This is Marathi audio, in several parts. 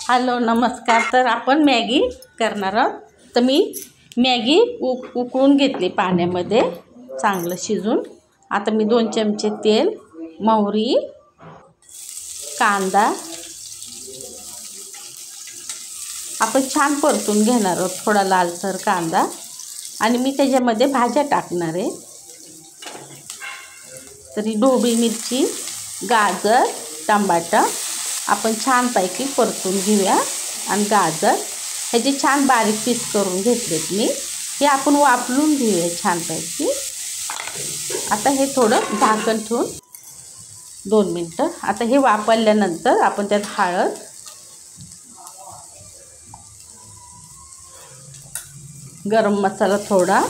हॅलो नमस्कार। तर आपण मॅगी करणार आहोत। तर मी मॅगी उकळून घेतली पाण्यामध्ये चांगलं शिजून। आता मी 2 चमचे तेल, मोहरी, कांदा आपण छान परतून घेणार आहोत। थोडा लालसर कांदा आणि मी त्याच्यामध्ये भाज्या टाकणार आहे। तरी ढोबळी मिरची, गाजर, टमाटा आपण छानपैकी परतून घेऊया। आणि गाजर ह्याचे छान बारीक पीस करून घेतलेत मी। हे आपण वाफलून घेऊया छानपैकी। आता हे थोडं झाकण ठेवून 2 मिनिटं। आता हे वाफल्यानंतर आपण त्यात हळद, गरम मसाला थोडा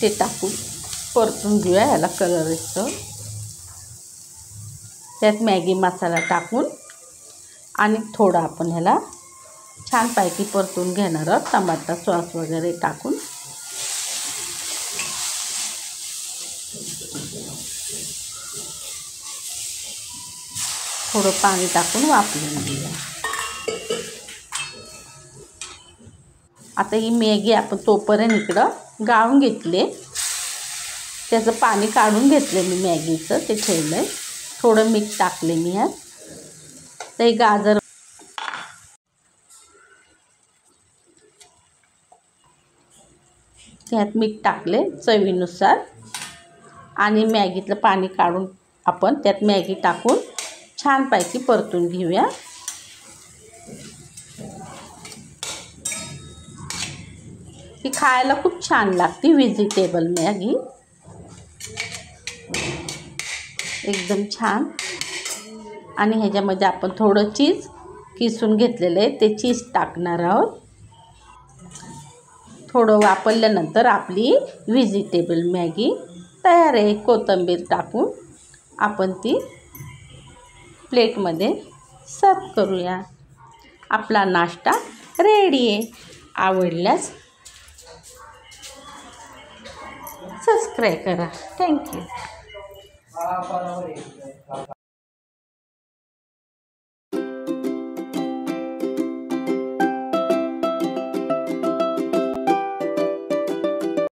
ते टाकून परतून घेऊया। याला कलर येतो। त्यात मॅगी मसाला टाकून आणि थोडा आपण ह्याला छानपैकी परतून घेणार आहोत। टमाटा सॉस वगैरे टाकून थोडं पाणी टाकून वाफवून घेऊया। आता ही मॅगी आपण तोपर्यंत इकडं गाळून घेतले। त्याचं पाणी काढून घेतले मी मॅगीचं, ते ठेवलंय। थोडं मीठ टाकले मी यात। ते गाजर त्यात मीठ टाकले चवीनुसार आणि मॅगीतलं पाणी काढून आपण त्यात मॅगी टाकून छानपैकी परतून घेऊया। ही खायला खूप छान लागते व्हेजिटेबल मॅगी, एकदम छान। आणि ह्याच्यामध्ये आपण थोडं चीज किसून घेतलेलं आहे, ते चीज टाकणार आहोत। थोडं वाफरल्यानंतर आपली व्हेजिटेबल मॅगी तयार आहे। कोथिंबीर टाकून आपण ती प्लेटमध्ये सर्व करूया। आपला नाश्ता रेडी आहे। आवडल्यास सबस्क्राईब करा। थँक्यू।